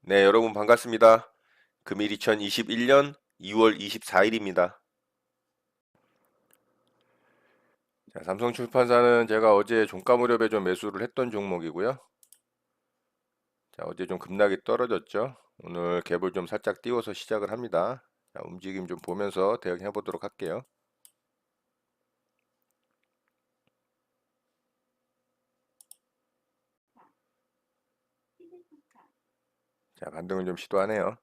네, 여러분 반갑습니다. 금일 2021년 2월 24일입니다. 자, 삼성출판사는 제가 어제 종가 무렵에 좀 매수를 했던 종목이고요. 자, 어제 좀 급락이 떨어졌죠. 오늘 갭을 좀 살짝 띄워서 시작을 합니다. 자, 움직임 좀 보면서 대응해 보도록 할게요. 자, 반등을 좀 시도하네요.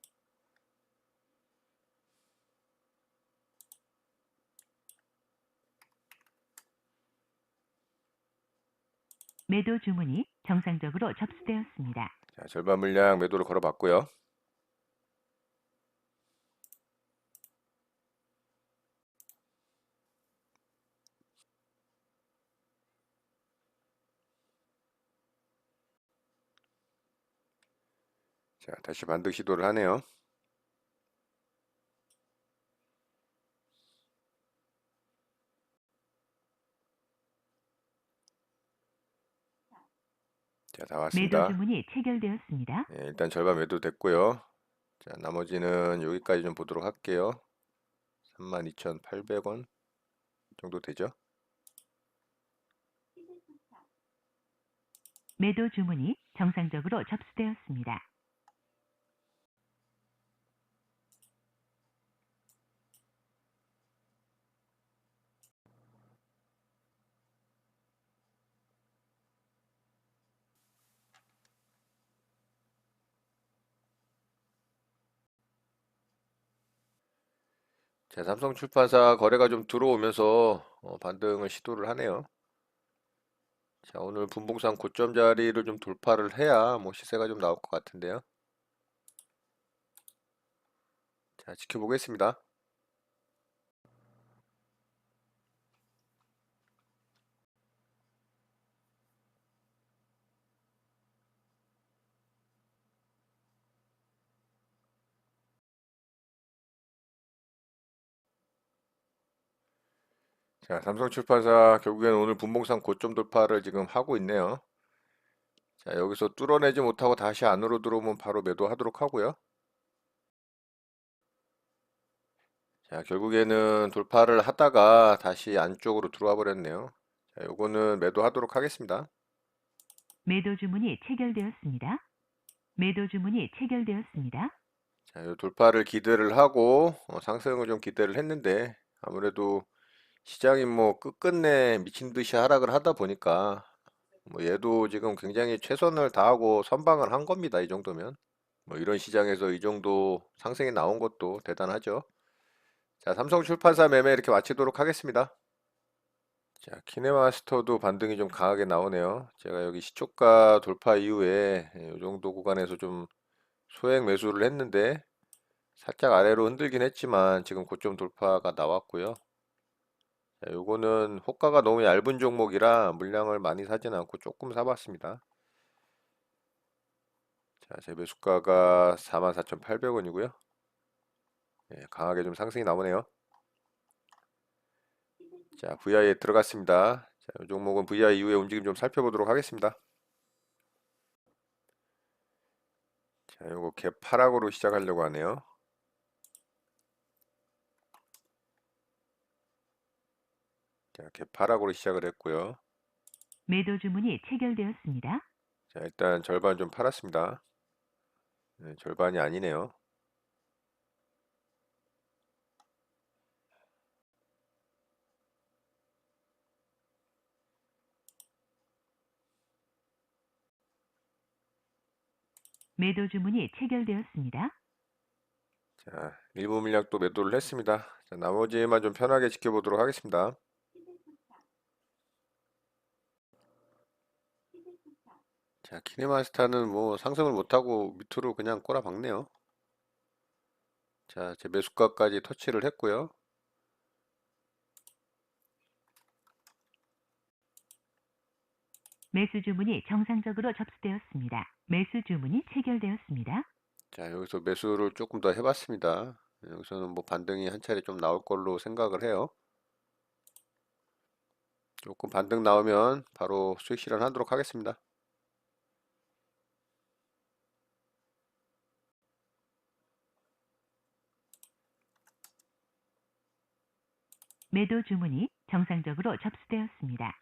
매도 주문이 정상적으로 접수되었습니다. 자, 절반 물량 매도를 걸어봤고요. 자, 다시 반등 시도를 하네요. 자, 다 매도 왔습니다. 주문이 체결되었습니다. 네, 일단 절반 매도 됐고요. 자, 나머지는 여기까지 좀 보도록 할게요. 32,800원 정도 되죠? 매도 주문이 정상적으로 접수되었습니다. 자, 삼성출판사 거래가 좀 들어오면서 반등을 시도를 하네요. 자, 오늘 분봉상 고점 자리를 좀 돌파를 해야 뭐 시세가 좀 나올 것 같은데요. 자, 지켜보겠습니다. 자, 삼성출판사 결국에는 오늘 분봉상 고점 돌파를 지금 하고 있네요. 자, 여기서 뚫어내지 못하고 다시 안으로 들어오면 바로 매도하도록 하고요. 자, 결국에는 돌파를 하다가 다시 안쪽으로 들어와 버렸네요. 자, 요거는 매도하도록 하겠습니다. 매도 주문이 체결되었습니다. 매도 주문이 체결되었습니다. 자, 요 돌파를 기대를 하고 상승을 좀 기대를 했는데 아무래도 시장이 뭐 끝끝내 미친 듯이 하락을 하다 보니까 뭐 얘도 지금 굉장히 최선을 다하고 선방을 한 겁니다. 이 정도면 뭐 이런 시장에서 이 정도 상승이 나온 것도 대단하죠. 자, 삼성출판사 매매 이렇게 마치도록 하겠습니다. 자, 키네마스터도 반등이 좀 강하게 나오네요. 제가 여기 시초가 돌파 이후에 이 정도 구간에서 좀 소액 매수를 했는데 살짝 아래로 흔들긴 했지만 지금 고점 돌파가 나왔고요. 자, 요거는 호가가 너무 얇은 종목이라 물량을 많이 사진 않고 조금 사봤습니다. 자, 제 매수가가 44,800원이고요. 강하게 좀 상승이 나오네요. 자, VI에 들어갔습니다. 자, 이 종목은 VI 이후에 움직임 좀 살펴보도록 하겠습니다. 자, 요거 개파락으로 시작하려고 하네요. 자, 개파락으로 시작을 했고요. 매도 주문이 체결되었습니다. 자, 일단 절반 좀 팔았습니다. 절반이 아니네요. 매도 주문이 체결되었습니다. 자, 일부 물량 또 매도를 했습니다. 자, 나머지만 좀 편하게 지켜보도록 하겠습니다. 자, 키네마스타는 뭐 상승을 못하고 밑으로 그냥 꼬라박네요. 자, 제 매수가까지 터치를 했고요. 매수 주문이 정상적으로 접수되었습니다. 매수 주문이 체결되었습니다. 자, 여기서 매수를 조금 더 해봤습니다. 여기서는 뭐 반등이 한 차례 좀 나올 걸로 생각을 해요. 조금 반등 나오면 바로 수익 실현하도록 하겠습니다. 매도 주문이 정상적으로 접수되었습니다.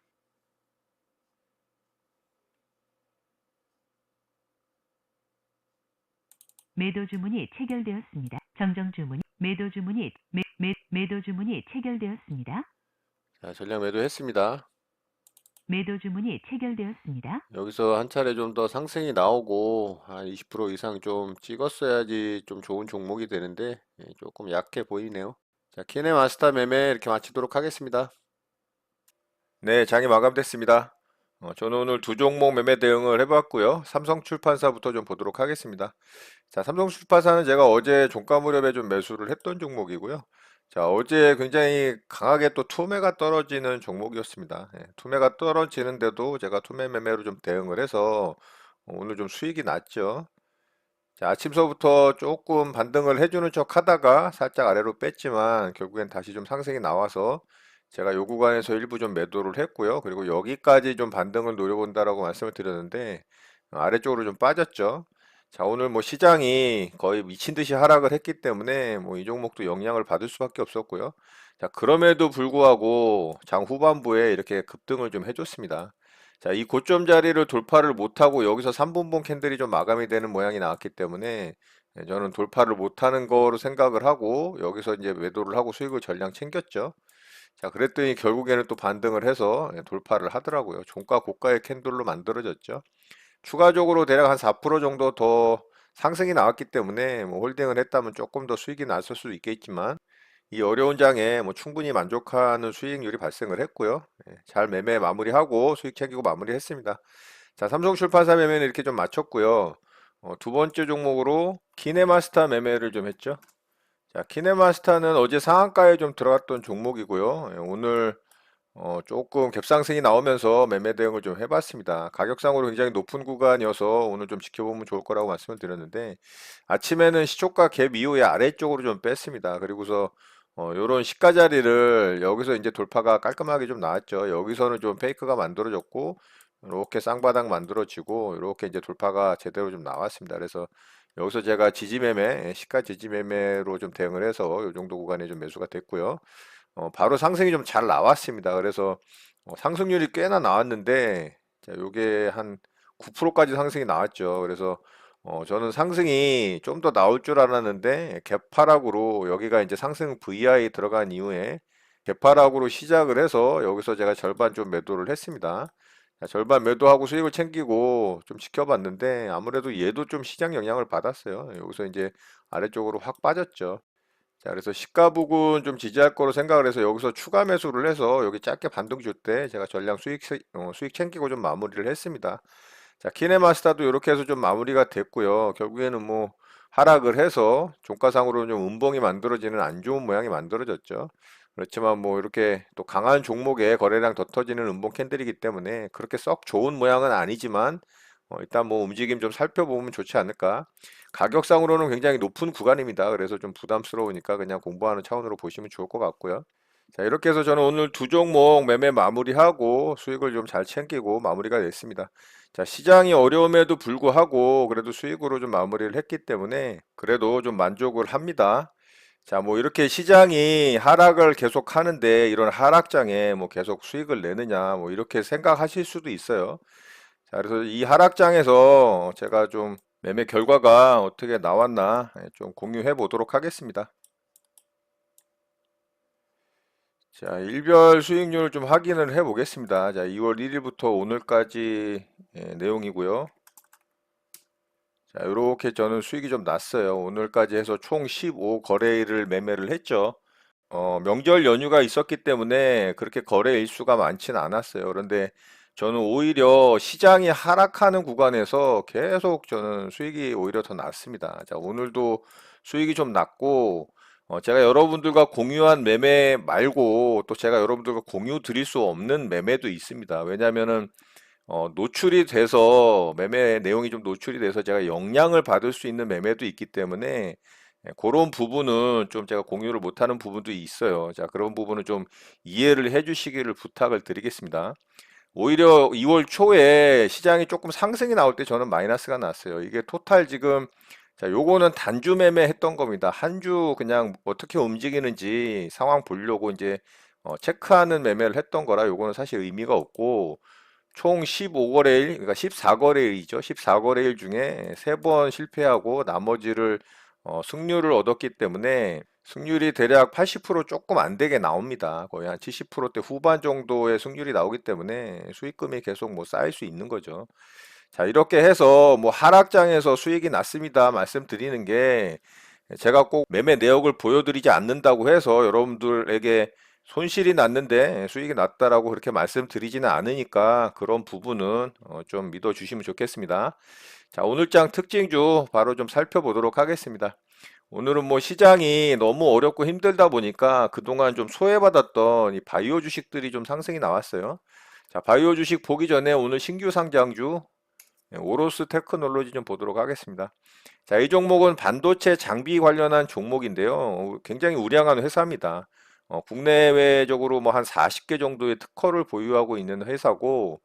매도 주문이 체결되었습니다. 정정 주문이 매도 주문이 매도 주문이 체결되었습니다. 자, 전량 매도했습니다. 매도 주문이 체결되었습니다. 여기서 한 차례 좀 더 상승이 나오고 한 20% 이상 좀 찍었어야지 좀 좋은 종목이 되는데 조금 약해 보이네요. 자, 키네마스터 매매 이렇게 마치도록 하겠습니다. 네, 장이 마감됐습니다. 저는 오늘 두 종목 매매 대응을 해봤고요. 삼성출판사부터 좀 보도록 하겠습니다. 자, 삼성출판사는 제가 어제 종가 무렵에 좀 매수를 했던 종목이고요. 자, 어제 굉장히 강하게 또 투매가 떨어지는 종목이었습니다. 투매가 떨어지는데도 제가 투매 매매로 좀 대응을 해서 오늘 좀 수익이 났죠. 자, 아침서부터 조금 반등을 해주는 척 하다가 살짝 아래로 뺐지만 결국엔 다시 좀 상승이 나와서 제가 요 구간에서 일부 좀 매도를 했고요. 그리고 여기까지 좀 반등을 노려본다라고 말씀을 드렸는데 아래쪽으로 좀 빠졌죠. 자, 오늘 뭐 시장이 거의 미친 듯이 하락을 했기 때문에 뭐 이 종목도 영향을 받을 수밖에 없었고요. 자, 그럼에도 불구하고 장 후반부에 이렇게 급등을 좀 해줬습니다. 자, 이 고점 자리를 돌파를 못하고 여기서 3분봉 캔들이 좀 마감이 되는 모양이 나왔기 때문에 저는 돌파를 못하는 거로 생각을 하고 여기서 이제 매도를 하고 수익을 전량 챙겼죠. 자, 그랬더니 결국에는 또 반등을 해서 돌파를 하더라고요. 종가 고가의 캔들로 만들어졌죠. 추가적으로 대략 한 4% 정도 더 상승이 나왔기 때문에 뭐 홀딩을 했다면 조금 더 수익이 났을 수도 있겠지만 이 어려운 장에 뭐 충분히 만족하는 수익률이 발생을 했고요. 잘 매매 마무리하고 수익 챙기고 마무리했습니다. 자, 삼성출판사 매매는 이렇게 좀 마쳤고요. 두 번째 종목으로 키네마스터 매매를 좀 했죠. 자, 키네마스터는 어제 상한가에 좀 들어갔던 종목이고요. 오늘 조금 갭상승이 나오면서 매매 대응을 좀 해봤습니다. 가격상으로 굉장히 높은 구간이어서 오늘 좀 지켜보면 좋을 거라고 말씀을 드렸는데 아침에는 시초가 갭 이후에 아래쪽으로 좀 뺐습니다. 그리고서 요런 시가 자리를 여기서 이제 돌파가 깔끔하게 좀 나왔죠. 여기서는 좀 페이크가 만들어졌고 이렇게 쌍바닥 만들어지고 이렇게 이제 돌파가 제대로 좀 나왔습니다. 그래서 여기서 제가 지지매매, 시가 지지매매로 좀 대응을 해서 이 정도 구간에 좀 매수가 됐고요. 바로 상승이 좀 잘 나왔습니다. 그래서 상승률이 꽤나 나왔는데 자, 요게 한 9%까지 상승이 나왔죠. 그래서 저는 상승이 좀 더 나올 줄 알았는데 개파락으로 여기가 이제 상승 VI 들어간 이후에 개파락으로 시작을 해서 여기서 제가 절반 좀 매도를 했습니다. 자, 절반 매도하고 수익을 챙기고 좀 지켜봤는데 아무래도 얘도 좀 시장 영향을 받았어요. 여기서 이제 아래쪽으로 확 빠졌죠. 자, 그래서 시가 부근 좀 지지할 거로 생각을 해서 여기서 추가 매수를 해서 여기 짧게 반등 줄 때 제가 전량 수익 챙기고 좀 마무리를 했습니다. 자, 키네마스터도 이렇게 해서 좀 마무리가 됐고요. 결국에는 뭐 하락을 해서 종가상으로 좀 음봉이 만들어지는 안 좋은 모양이 만들어졌죠. 그렇지만 뭐 이렇게 또 강한 종목에 거래량 더 터지는 음봉 캔들이기 때문에 그렇게 썩 좋은 모양은 아니지만 일단 뭐 움직임 좀 살펴보면 좋지 않을까. 가격상으로는 굉장히 높은 구간입니다. 그래서 좀 부담스러우니까 그냥 공부하는 차원으로 보시면 좋을 것 같고요. 자, 이렇게 해서 저는 오늘 두 종목 매매 마무리하고 수익을 좀 잘 챙기고 마무리가 됐습니다. 자, 시장이 어려움에도 불구하고 그래도 수익으로 좀 마무리를 했기 때문에 그래도 좀 만족을 합니다. 자, 뭐 이렇게 시장이 하락을 계속 하는데 이런 하락장에 뭐 계속 수익을 내느냐 뭐 이렇게 생각하실 수도 있어요. 자, 그래서 이 하락장에서 제가 좀 매매 결과가 어떻게 나왔나 좀 공유해 보도록 하겠습니다. 자, 일별 수익률 좀 확인을 해 보겠습니다. 자, 2월 1일부터 오늘까지 내용이고요. 자, 이렇게 저는 수익이 좀 났어요. 오늘까지 해서 총 15거래일을 매매를 했죠. 명절 연휴가 있었기 때문에 그렇게 거래 일수가 많지는 않았어요. 그런데 저는 오히려 시장이 하락하는 구간에서 계속 저는 수익이 오히려 더 났습니다. 자, 오늘도 수익이 좀 났고, 제가 여러분들과 공유한 매매 말고 또 제가 여러분들과 공유 드릴 수 없는 매매도 있습니다. 왜냐면은 노출이 돼서 매매 내용이 좀 노출이 돼서 제가 영향을 받을 수 있는 매매도 있기 때문에 그런 부분은 좀 제가 공유를 못하는 부분도 있어요. 자, 그런 부분은 좀 이해를 해주시기를 부탁을 드리겠습니다. 오히려 2월 초에 시장이 조금 상승이 나올 때 저는 마이너스가 났어요. 이게 토탈 지금 자, 요거는 단주 매매 했던 겁니다. 한 주 그냥 어떻게 움직이는지 상황 보려고 이제 체크하는 매매를 했던 거라 요거는 사실 의미가 없고 총 15거래일, 그러니까 14거래일이죠. 14거래일 중에 3번 실패하고 나머지를 승률을 얻었기 때문에 승률이 대략 80% 조금 안 되게 나옵니다. 거의 한 70%대 후반 정도의 승률이 나오기 때문에 수익금이 계속 뭐 쌓일 수 있는 거죠. 자, 이렇게 해서 뭐 하락장에서 수익이 났습니다. 말씀드리는 게 제가 꼭 매매 내역을 보여드리지 않는다고 해서 여러분들에게 손실이 났는데 수익이 났다라고 그렇게 말씀드리지는 않으니까 그런 부분은 좀 믿어주시면 좋겠습니다. 자, 오늘장 특징주 바로 좀 살펴보도록 하겠습니다. 오늘은 뭐 시장이 너무 어렵고 힘들다 보니까 그동안 좀 소외받았던 이 바이오 주식들이 좀 상승이 나왔어요. 자, 바이오 주식 보기 전에 오늘 신규 상장주 오로스 테크놀로지 좀 보도록 하겠습니다. 자, 이 종목은 반도체 장비 관련한 종목인데요. 굉장히 우량한 회사입니다. 국내외적으로 뭐 한 40개 정도의 특허를 보유하고 있는 회사고,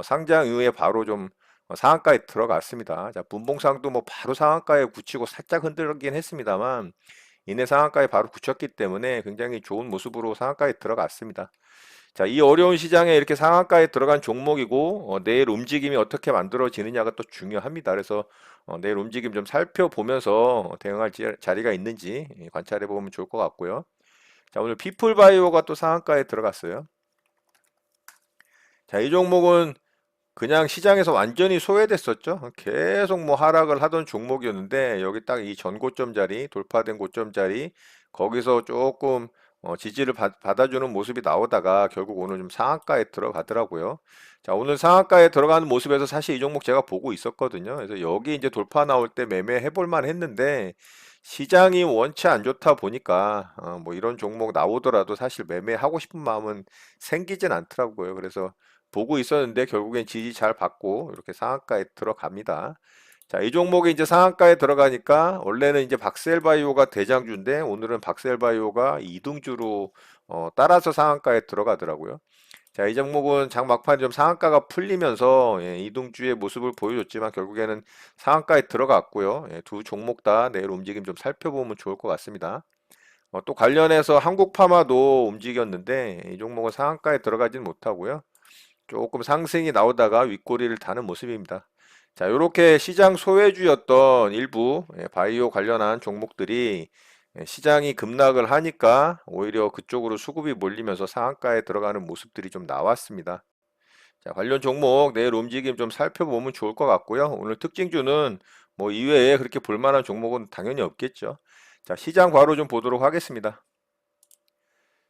상장 이후에 바로 좀 상한가에 들어갔습니다. 자, 분봉상도 뭐 바로 상한가에 굳히고 살짝 흔들긴 했습니다만, 이내 상한가에 바로 굳혔기 때문에 굉장히 좋은 모습으로 상한가에 들어갔습니다. 자, 이 어려운 시장에 이렇게 상한가에 들어간 종목이고, 내일 움직임이 어떻게 만들어지느냐가 또 중요합니다. 그래서 내일 움직임 좀 살펴보면서 대응할 자리가 있는지 관찰해 보면 좋을 것 같고요. 자, 오늘 피플바이오가 또 상한가에 들어갔어요. 자, 이 종목은 그냥 시장에서 완전히 소외됐었죠. 계속 뭐 하락을 하던 종목이었는데 여기 딱 이 전고점 자리, 돌파된 고점 자리 거기서 조금 지지를 받아주는 모습이 나오다가 결국 오늘 좀 상한가에 들어가더라고요. 자, 오늘 상한가에 들어가는 모습에서 사실 이 종목 제가 보고 있었거든요. 그래서 여기 이제 돌파 나올 때 매매해 볼 만 했는데 시장이 원치 안 좋다 보니까 뭐 이런 종목 나오더라도 사실 매매하고 싶은 마음은 생기진 않더라고요. 그래서 보고 있었는데 결국엔 지지 잘 받고 이렇게 상한가에 들어갑니다. 자, 이 종목이 이제 상한가에 들어가니까 원래는 이제 박셀바이오가 대장주인데 오늘은 박셀바이오가 이등주로 따라서 상한가에 들어가더라고요. 자, 이 종목은 장 막판 좀 상한가가 풀리면서 이등주의 모습을 보여줬지만 결국에는 상한가에 들어갔고요. 두 종목 다 내일 움직임 좀 살펴보면 좋을 것 같습니다. 또 관련해서 한국파마도 움직였는데 이 종목은 상한가에 들어가진 못하고요. 조금 상승이 나오다가 윗꼬리를 다는 모습입니다. 자, 이렇게 시장 소외주였던 일부 바이오 관련한 종목들이 시장이 급락을 하니까 오히려 그쪽으로 수급이 몰리면서 상한가에 들어가는 모습들이 좀 나왔습니다. 자, 관련 종목 내일 움직임 좀 살펴보면 좋을 것 같고요. 오늘 특징주는 뭐 이외에 그렇게 볼만한 종목은 당연히 없겠죠. 자, 시장 바로 좀 보도록 하겠습니다.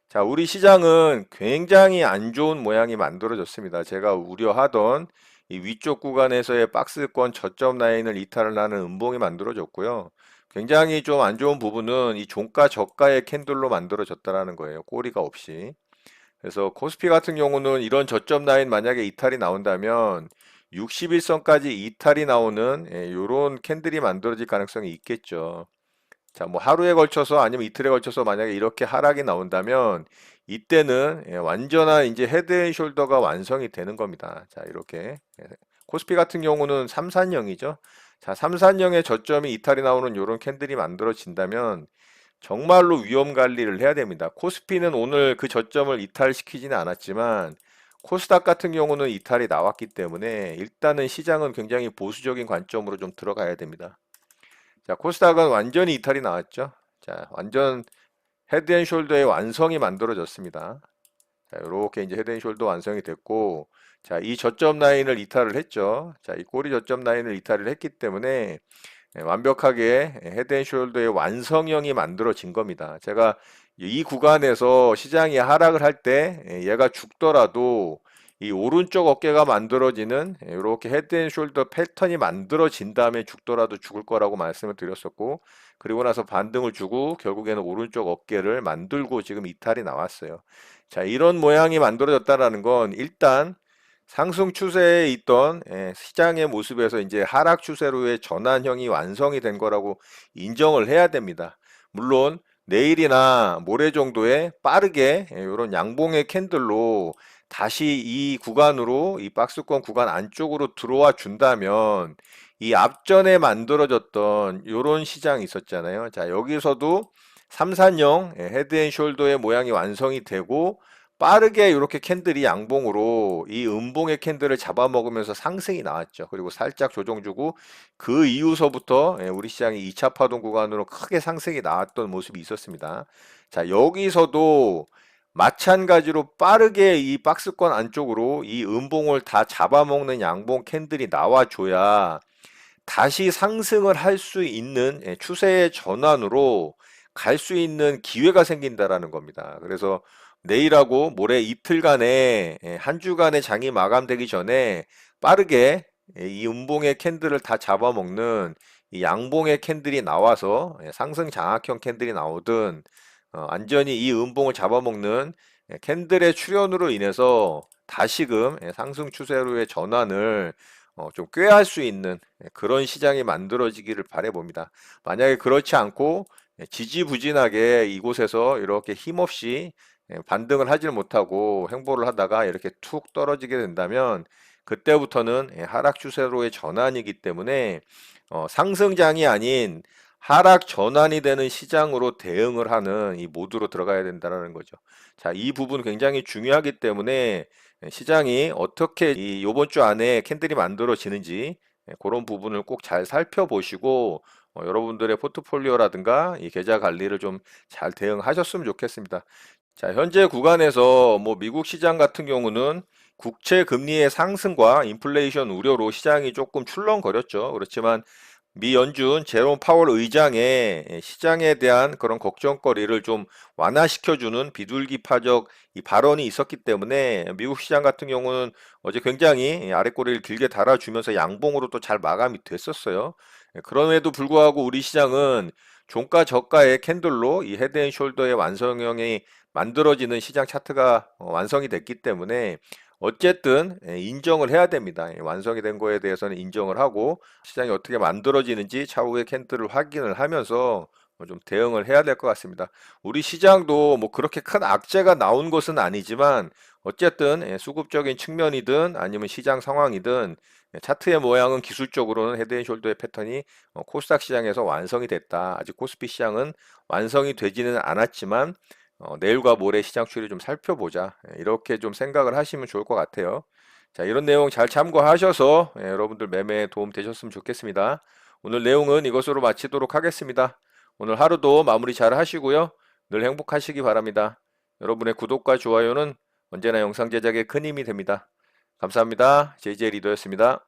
자, 우리 시장은 굉장히 안 좋은 모양이 만들어졌습니다. 제가 우려하던 이 위쪽 구간에서의 박스권 저점 라인을 이탈을 하는 음봉이 만들어졌고요. 굉장히 좀 안 좋은 부분은 이 종가 저가의 캔들로 만들어졌다라는 거예요. 꼬리가 없이. 그래서 코스피 같은 경우는 이런 저점 라인 만약에 이탈이 나온다면 61선까지 이탈이 나오는 이런 캔들이 만들어질 가능성이 있겠죠. 자, 뭐 하루에 걸쳐서 아니면 이틀에 걸쳐서 만약에 이렇게 하락이 나온다면 이때는 완전한 이제 헤드앤숄더가 완성이 되는 겁니다. 자, 이렇게 코스피 같은 경우는 삼산형이죠. 자, 삼산형의 저점이 이탈이 나오는 이런 캔들이 만들어진다면 정말로 위험 관리를 해야 됩니다. 코스피는 오늘 그 저점을 이탈시키지는 않았지만 코스닥 같은 경우는 이탈이 나왔기 때문에 일단은 시장은 굉장히 보수적인 관점으로 좀 들어가야 됩니다. 자, 코스닥은 완전히 이탈이 나왔죠. 자, 완전 헤드앤숄더의 완성이 만들어졌습니다. 자, 이렇게 이제 헤드앤숄더 완성이 됐고, 자, 이 저점 라인을 이탈을 했죠. 자, 이 꼬리 저점 라인을 이탈을 했기 때문에 완벽하게 헤드앤숄더의 완성형이 만들어진 겁니다. 제가 이 구간에서 시장이 하락을 할 때 얘가 죽더라도 이 오른쪽 어깨가 만들어지는 이렇게 헤드앤숄더 패턴이 만들어진 다음에 죽더라도 죽을 거라고 말씀을 드렸었고, 그리고 나서 반등을 주고 결국에는 오른쪽 어깨를 만들고 지금 이탈이 나왔어요. 자, 이런 모양이 만들어졌다라는 건 일단 상승 추세에 있던 시장의 모습에서 이제 하락 추세로의 전환형이 완성이 된 거라고 인정을 해야 됩니다. 물론 내일이나 모레 정도에 빠르게 이런 양봉의 캔들로 다시 이 구간으로 이 박스권 구간 안쪽으로 들어와 준다면 이 앞전에 만들어졌던 이런 시장이 있었잖아요. 자, 여기서도 삼산형 헤드앤숄더의 모양이 완성이 되고 빠르게 이렇게 캔들이 양봉으로 이 음봉의 캔들을 잡아먹으면서 상승이 나왔죠. 그리고 살짝 조정 주고 그 이후서부터 우리 시장이 2차 파동 구간으로 크게 상승이 나왔던 모습이 있었습니다. 자, 여기서도 마찬가지로 빠르게 이 박스권 안쪽으로 이 음봉을 다 잡아먹는 양봉 캔들이 나와줘야 다시 상승을 할 수 있는 추세의 전환으로 갈 수 있는 기회가 생긴다라는 겁니다. 그래서 내일하고 모레 이틀간의 한 주간의 장이 마감되기 전에 빠르게 이 음봉의 캔들을 다 잡아먹는 이 양봉의 캔들이 나와서 상승 장악형 캔들이 나오든 완전히 이 음봉을 잡아먹는 캔들의 출현으로 인해서 다시금 상승 추세로의 전환을 좀 꾀할 수 있는 그런 시장이 만들어지기를 바라봅니다. 만약에 그렇지 않고 지지부진하게 이곳에서 이렇게 힘없이 반등을 하질 못하고 횡보를 하다가 이렇게 툭 떨어지게 된다면 그때부터는 하락 추세로의 전환이기 때문에 상승장이 아닌 하락 전환이 되는 시장으로 대응을 하는 이 모드로 들어가야 된다는 거죠. 자, 이 부분 굉장히 중요하기 때문에 시장이 어떻게 이 요번 주 안에 캔들이 만들어지는지 그런 부분을 꼭 잘 살펴보시고 여러분들의 포트폴리오라든가 이 계좌 관리를 좀 잘 대응하셨으면 좋겠습니다. 자, 현재 구간에서 뭐 미국 시장 같은 경우는 국채 금리의 상승과 인플레이션 우려로 시장이 조금 출렁거렸죠. 그렇지만 미 연준 제롬 파월 의장의 시장에 대한 그런 걱정거리를 좀 완화시켜주는 비둘기파적 이 발언이 있었기 때문에 미국 시장 같은 경우는 어제 굉장히 아랫꼬리를 길게 달아주면서 양봉으로 또 잘 마감이 됐었어요. 그럼에도 불구하고 우리 시장은 종가 저가의 캔들로 이 헤드앤숄더의 완성형이 만들어지는 시장 차트가 완성이 됐기 때문에 어쨌든 인정을 해야 됩니다. 완성이 된 거에 대해서는 인정을 하고 시장이 어떻게 만들어지는지 차후에 캔들을 확인을 하면서 좀 대응을 해야 될 것 같습니다. 우리 시장도 뭐 그렇게 큰 악재가 나온 것은 아니지만 어쨌든 수급적인 측면이든 아니면 시장 상황이든 차트의 모양은 기술적으로는 헤드앤숄더의 패턴이 코스닥 시장에서 완성이 됐다. 아직 코스피 시장은 완성이 되지는 않았지만 내일과 모레 시장 추이를 좀 살펴보자. 이렇게 좀 생각을 하시면 좋을 것 같아요. 자, 이런 내용 잘 참고하셔서 여러분들 매매에 도움 되셨으면 좋겠습니다. 오늘 내용은 이것으로 마치도록 하겠습니다. 오늘 하루도 마무리 잘 하시고요. 늘 행복하시기 바랍니다. 여러분의 구독과 좋아요는 언제나 영상 제작에 큰 힘이 됩니다. 감사합니다. JJ 리더였습니다.